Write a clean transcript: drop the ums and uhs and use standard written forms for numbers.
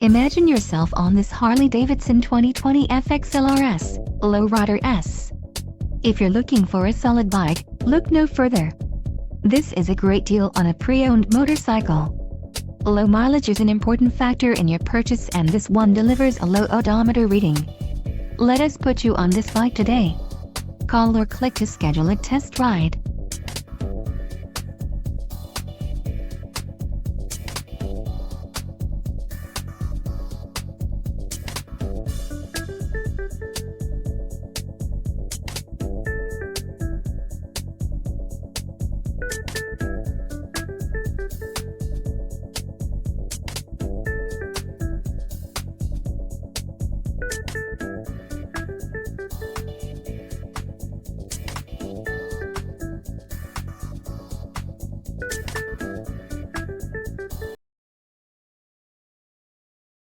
Imagine yourself on this Harley-Davidson 2020 FXLRS Lowrider S. If you're looking for a solid bike, look no further. This is a great deal on a pre-owned motorcycle. Low mileage is an important factor in your purchase, and this one delivers a low odometer reading. Let us put you on this bike today. Call or click to schedule a test ride.